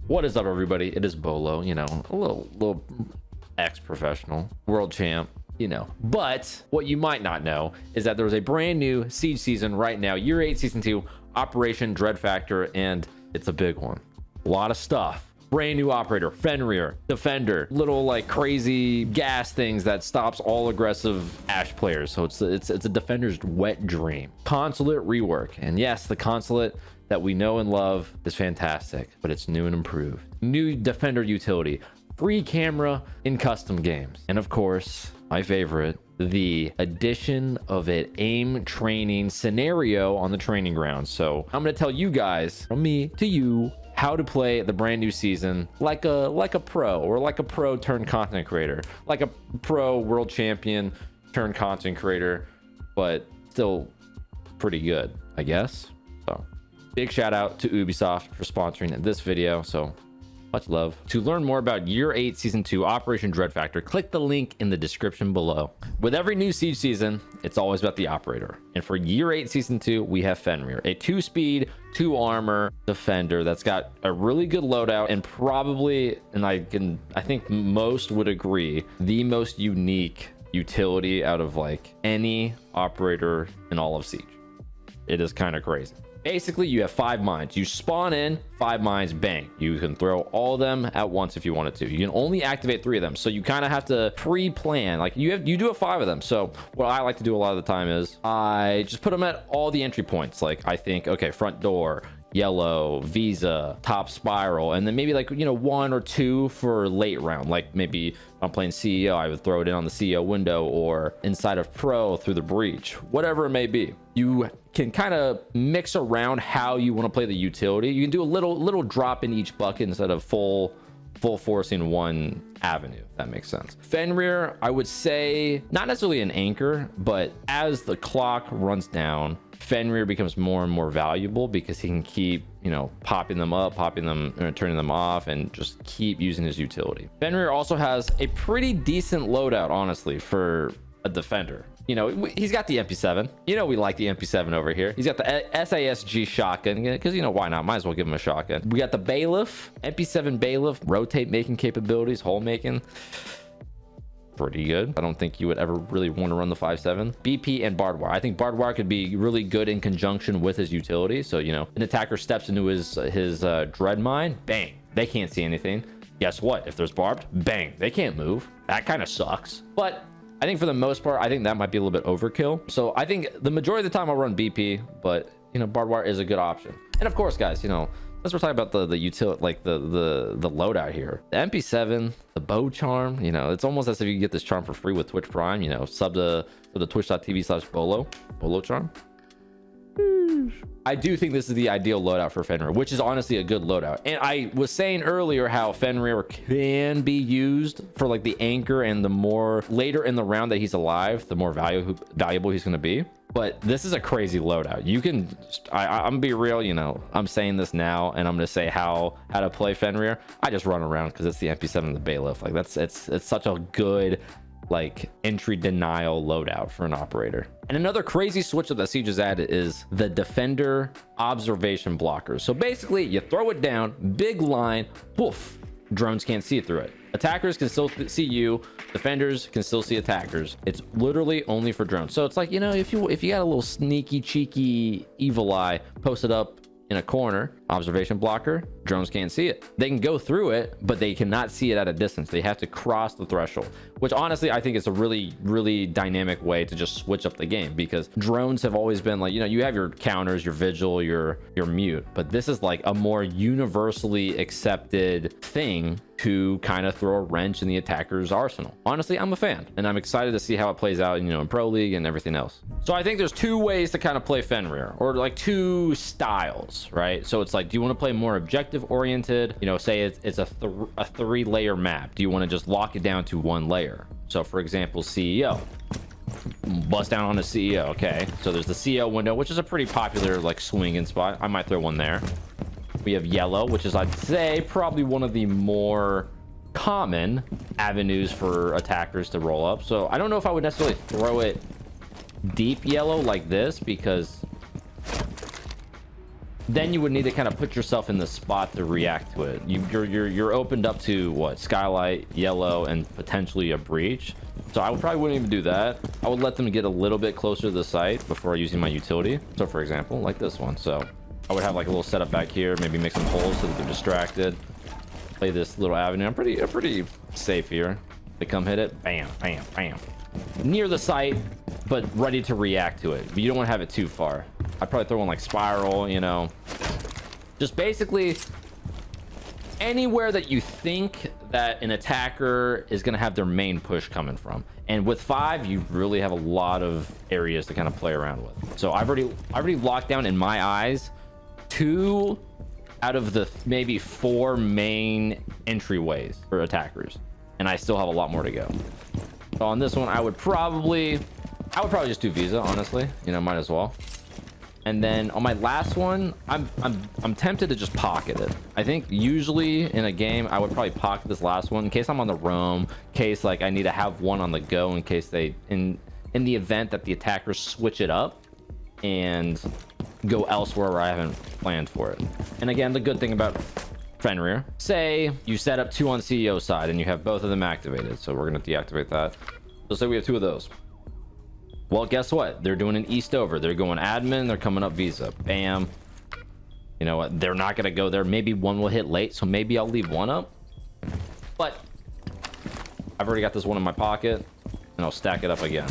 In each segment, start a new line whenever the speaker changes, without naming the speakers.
What is up, everybody? It is Beaulo, you know, a little ex-professional world champ, you know. But what you might not know is that there was a brand new Siege season right now, Year 8 Season 2, Operation Dread Factor, and it's a big one. A lot of stuff. Brand new operator, Fenrir, Defender, little like crazy gas things that stops all aggressive Ash players. So it's a Defender's wet dream. Consulate Rework, and yes, the Consulate that we know and love is fantastic, but it's new and improved. New Defender utility, free camera in custom games, and of course, my favorite, the addition of an aim training scenario on the training ground. So I'm going to tell you guys, from me to you, how to play the brand new season like a pro, or like a pro turned content creator, like a pro world champion turned content creator, but still pretty good, I guess. So big shout out to Ubisoft for sponsoring this video. So much love. To learn more about Year 8 Season 2 Operation Dread Factor, click the link in the description below. With every new Siege season, it's always about the operator. And for Year 8 Season 2, we have Fenrir, a 2-speed, 2-armor defender that's got a really good loadout, and probably, and I think most would agree, the most unique utility out of like any operator in all of Siege. It is kind of crazy. Basically, you have 5 mines. You spawn in 5 mines, bang. You can throw all of them at once if you wanted to. You can only activate 3 of them, so you kind of have to pre-plan. Like you do have 5 of them. So what I like to do a lot of the time is I just put them at all the entry points. Like I think, okay, front door, yellow, visa, top spiral, and then maybe like, you know, 1 or 2 for late round. Like maybe if I'm playing CEO, I would throw it in on the CEO window, or inside of pro through the breach, whatever it may be. You can kind of mix around how you want to play the utility. You can do a little drop in each bucket instead of full forcing one avenue, if that makes sense. Fenrir, I would say not necessarily an anchor, but as the clock runs down, Fenrir becomes more and more valuable because he can keep, you know, popping them up, popping them, turning them off, and just keep using his utility. Fenrir also has a pretty decent loadout, honestly, for a defender. You know, he's got the MP7. You know, we like the MP7 over here. He's got the SASG shotgun, because, you know, why not? Might as well give him a shotgun. We got the bailiff, MP7 bailiff, rotate making capabilities, hole making. Pretty good. I don't think you would ever really want to run the 5.7. BP and barbed wire. I think barbed wire could be really good in conjunction with his utility. So, you know, an attacker steps into his dread mine, bang, they can't see anything. Guess what? If there's barbed, bang, they can't move. That kind of sucks. But I think for the most part, I think that might be a little bit overkill. So I think the majority of the time I'll run BP, but, you know, barbed wire is a good option. And of course, guys, you know, let's talk about the utility, like the loadout here. The MP7, the bow charm, you know, it's almost as if you can get this charm for free with Twitch Prime, you know, sub to the twitch.tv/Beaulo charm. I do think this is the ideal loadout for Fenrir, which is honestly a good loadout. And I was saying earlier how Fenrir can be used for like the anchor, and the more later in the round that he's alive, the more valuable he's going to be. But this is a crazy loadout. You can, I'm gonna be real, you know, I'm saying this now, and I'm gonna say how to play Fenrir. I just run around because it's the MP7 and the bailiff. Like it's such a good like entry denial loadout for an operator. And another crazy switch that Siege has added is the Defender observation blockers. So basically you throw it down, big line, poof, drones can't see through it. Attackers can still see you, defenders can still see attackers. It's literally only for drones. So it's like, you know, if you got a little sneaky cheeky evil eye posted up in a corner, observation blocker, drones can't see it. They can go through it, but they cannot see it at a distance. They have to cross the threshold, which honestly I think is a really dynamic way to just switch up the game, because drones have always been like, you know, you have your counters, your vigil, your mute, but this is like a more universally accepted thing to kind of throw a wrench in the attacker's arsenal. Honestly, I'm a fan, and I'm excited to see how it plays out, you know, in Pro League and everything else. So I think there's 2 ways to kind of play Fenrir, or like 2 styles, right? So it's like, do you want to play more objective oriented? You know, say it's a 3-layer map. Do you want to just lock it down to 1 layer? So for example, CEO. Bust down on the CEO. Okay, so there's the CEO window, which is a pretty popular like swinging spot. I might throw one there. We have yellow, which is, I'd say, probably one of the more common avenues for attackers to roll up. So I don't know if I would necessarily throw it deep yellow like this, because then you would need to kind of put yourself in the spot to react to it. You're opened up to what? Skylight, yellow, and potentially a breach. So I probably wouldn't even do that. I would let them get a little bit closer to the site before using my utility. So for example, like this one. So I would have like a little setup back here, maybe make some holes so that they're distracted. Play this little avenue. I'm pretty safe here. They come hit it, bam, bam, bam. Near the site, but ready to react to it. But you don't want to have it too far. I'd probably throw one like spiral, you know. Just basically anywhere that you think that an attacker is going to have their main push coming from. And with 5, you really have a lot of areas to kind of play around with. So I've already locked down, in my eyes, 2 out of the maybe 4 main entryways for attackers, and I still have a lot more to go. So on this one, I would probably just do Visa, honestly. You know, might as well. And then on my last one, I'm tempted to just pocket it. I think usually in a game, I would probably pocket this last one in case I'm on the roam, in case like I need to have one on the go, in case they in the event that the attackers switch it up and go elsewhere where I haven't planned for it. And again, the good thing about Fenrir, say you set up 2 on CEO side and you have both of them activated. So we're going to deactivate that. So say we have 2 of those. Well, guess what? They're doing an east over. They're going admin. They're coming up Visa. Bam. You know what? They're not going to go there. Maybe one will hit late. So maybe I'll leave one up. But I've already got this one in my pocket. And I'll stack it up again.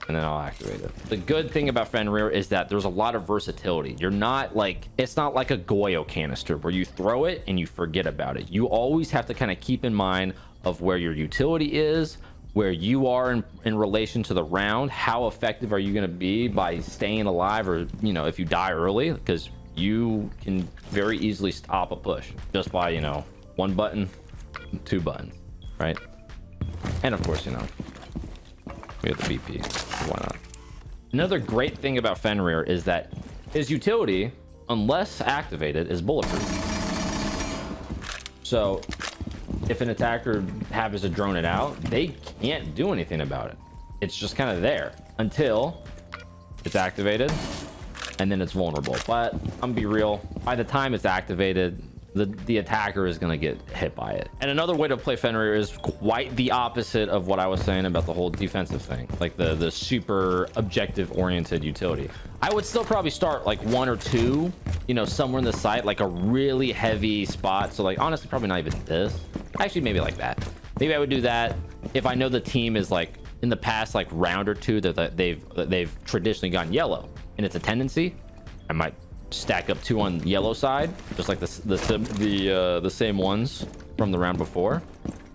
And then I'll activate it. The good thing about Fenrir is that there's a lot of versatility. You're not like, it's not like a Goyo canister where you throw it and you forget about it. You always have to kind of keep in mind of where your utility is, where you are in relation to the round. How effective are you going to be by staying alive, or, you know, if you die early, because you can very easily stop a push just by, you know, 1 button, 2 buttons, right? And of course, you know, we have the BP. Why not? Another great thing about Fenrir is that his utility, unless activated, is bulletproof. So if an attacker happens to drone it out, they can't do anything about it. It's just kind of there until it's activated, and then it's vulnerable. But I'm gonna be real, by the time it's activated, the attacker is going to get hit by it. And another way to play Fenrir is quite the opposite of what I was saying about the whole defensive thing, like the super objective oriented utility. I would still probably start like 1 or 2, you know, somewhere in the site, like a really heavy spot. So like, honestly, probably not even this. Actually, maybe like that. Maybe I would do that if I know the team is like in the past like round or 2 that they've traditionally gone yellow, and it's a tendency. I might stack up 2 on yellow side, just like the same ones from the round before,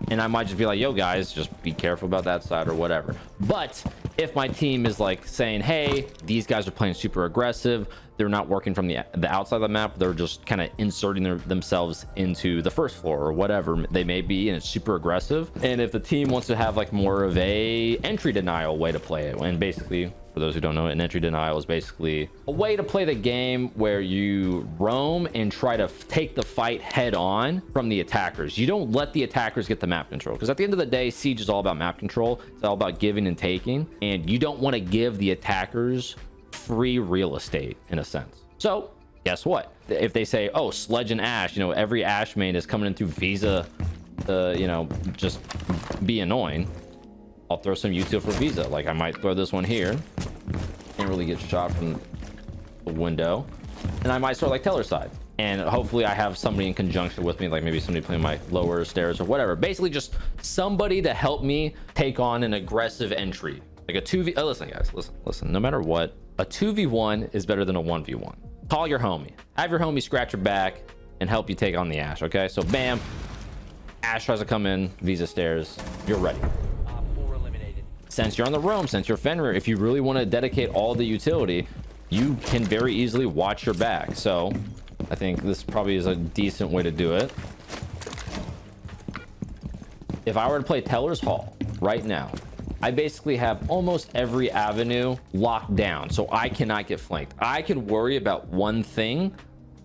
and I might just be like, yo guys, just be careful about that side or whatever. But if my team is like saying, hey, these guys are playing super aggressive, they're not working from the outside of the map, they're just kind of inserting themselves into the first floor or whatever they may be, and it's super aggressive. And if the team wants to have like more of a entry denial way to play it, and basically, for those who don't know, an entry denial is basically a way to play the game where you roam and try to take the fight head on from the attackers. You don't let the attackers get the map control, because at the end of the day, Siege is all about map control. It's all about giving and taking, and you don't want to give the attackers free real estate in a sense. So guess what? If they say, oh, Sledge and Ash, you know, every Ash main is coming in through Visa, you know, just be annoying, I'll throw some util for Visa. Like I might throw this one here, can't really get shot from the window, and I might start like Teller side, and hopefully I have somebody in conjunction with me, like maybe somebody playing my lower stairs or whatever. Basically just somebody to help me take on an aggressive entry, like a 2v. Oh, listen guys, listen, no matter what, a 2v1 is better than a 1v1. Call your homie, have your homie scratch your back and help you take on the Ash. Okay, so bam, Ash tries to come in Visa stairs, you're ready. Since you're on the roam, since you're Fenrir, if you really want to dedicate all the utility, you can very easily watch your back. So I think this probably is a decent way to do it. If I were to play Teller's Hall right now, I basically have almost every avenue locked down, so I cannot get flanked. I could worry about one thing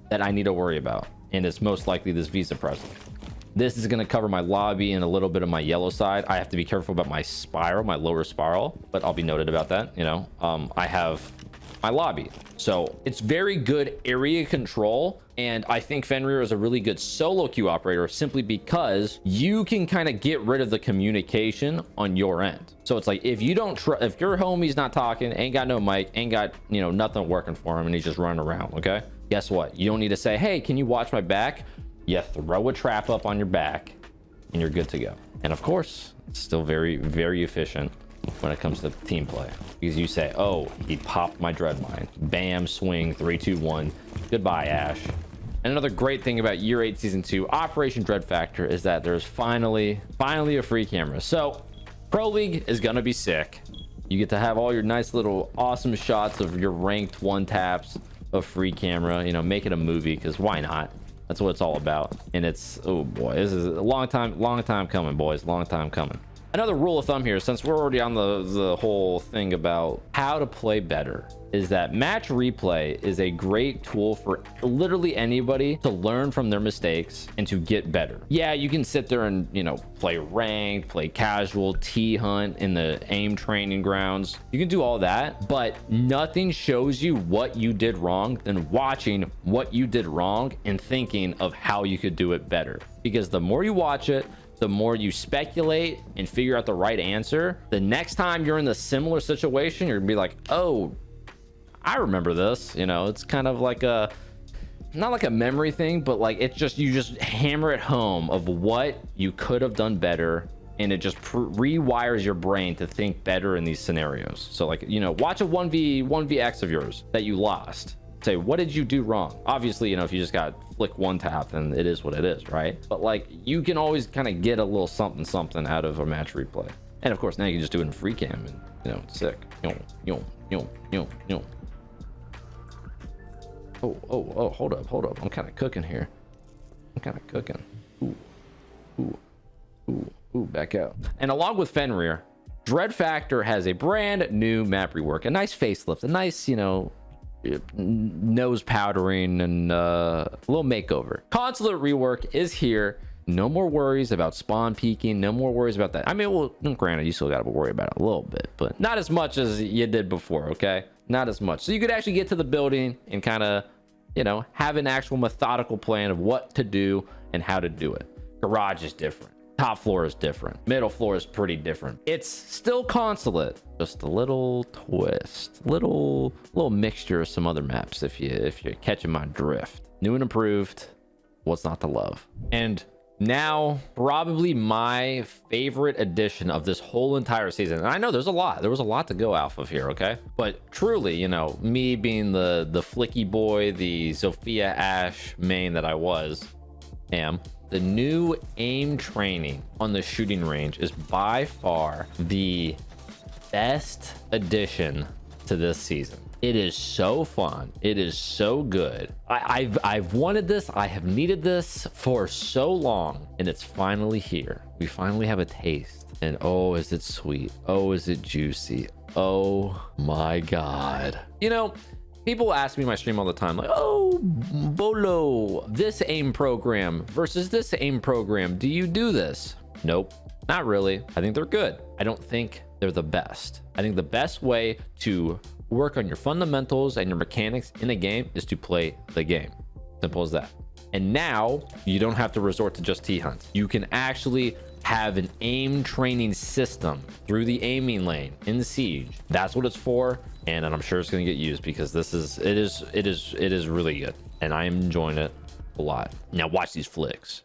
that I need to worry about, and it's most likely this Visa presence. This is going to cover my lobby and a little bit of my yellow side. I have to be careful about my spiral, my lower spiral, but I'll be noted about that. You know, I have my lobby. So it's very good area control. And I think Fenrir is a really good solo queue operator simply because you can kind of get rid of the communication on your end. So it's like, if you don't if your homie's not talking, ain't got no mic, ain't got, you know, nothing working for him, and he's just running around, okay? Guess what? You don't need to say, hey, can you watch my back? You throw a trap up on your back and you're good to go. And of course, it's still very, very efficient when it comes to team play, because you say, oh, he popped my dread mine, bam, swing, 3 2 1, goodbye, Ash. And another great thing about year 8 season 2 Operation Dread Factor is that there's finally a free camera. So Pro League is gonna be sick. You get to have all your nice little awesome shots of your ranked one taps of free camera, you know, make it a movie, because why not? That's what it's all about. And it's, oh boy, this is a long time coming, boys, long time coming. Another rule of thumb here, since we're already on the whole thing about how to play better, is that match replay is a great tool for literally anybody to learn from their mistakes and to get better. Yeah, you can sit there and, you know, play ranked, play casual, T-hunt in the aim training grounds. You can do all that, but nothing shows you what you did wrong than watching what you did wrong and thinking of how you could do it better. Because the more you watch it, the more you speculate and figure out the right answer, the next time you're in the similar situation, you're gonna be like, oh, I remember this. You know, it's kind of like a, not like a memory thing, but like it's just, you just hammer it home of what you could have done better, and it just rewires your brain to think better in these scenarios. So like, you know, watch a 1vx of yours that you lost. Say, what did you do wrong? Obviously, you know, if you just got flick one tap, then it is what it is, right? But like, you can always kind of get a little something out of a match replay. And of course, now you can just do it in Freecam, and you know, it's sick. Oh, hold up. I'm kind of cooking here. Ooh, back out. And along with Fenrir, Dread Factor has a brand new map rework, a nice facelift, a nice, you know, nose powdering, and a little makeover. Consulate Rework is here. No more worries about spawn peaking, no more worries about that. I mean, well, granted, you still got to worry about it a little bit, but not as much as you did before, okay? Not as much. So you could actually get to the building and kind of, you know, have an actual methodical plan of what to do and how to do it. Garage is different. Top floor is different. Middle floor is pretty different. It's still Consulate, just a little twist, little mixture of some other maps. If you're catching my drift, new and improved, what's not to love? And now, probably my favorite addition of this whole entire season. And I know there was a lot to go off of here, okay? But truly, you know, me being the flicky boy, the Sophia Ash main that I am, the new aim training on the shooting range is by far the best addition to this season. It is so fun. It is so good. I've wanted this. I have needed this for so long, and it's finally here. We finally have a taste, and oh, is it sweet? Oh, is it juicy? Oh my God. You know, people ask me in my stream all the time, like, oh, Beaulo, this aim program versus this aim program, do you do this? Nope, not really. I think they're good. I don't think they're the best. I think the best way to work on your fundamentals and your mechanics in a game is to play the game. Simple as that. And now you don't have to resort to just T-hunts. You can actually have an aim training system through the aiming lane in Siege. That's what it's for, and I'm sure it's going to get used, because it is really good, and I am enjoying it a lot. Now watch these flicks.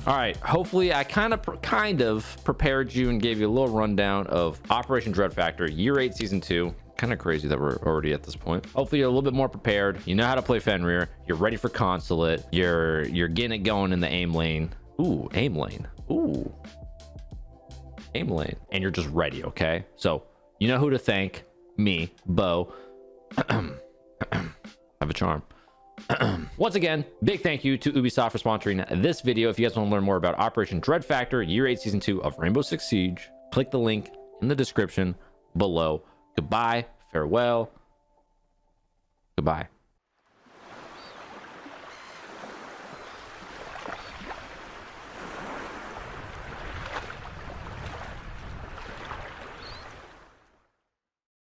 All right, hopefully I kind of prepared you and gave you a little rundown of Operation Dread Factor Year 8 Season 2. Kind of crazy that we're already at this point. Hopefully you're a little bit more prepared. You know how to play Fenrir. You're ready for Consulate. You're getting it going in the aim lane. Ooh, aim lane. Ooh, aim lane. And you're just ready, okay? So you know who to thank. Me, Bo. Have a charm. Once again, big thank you to Ubisoft for sponsoring this video. If you guys want to learn more about Operation Dread Factor Year 8 Season 2 of Rainbow Six Siege, click the link in the description below. Goodbye, farewell, goodbye.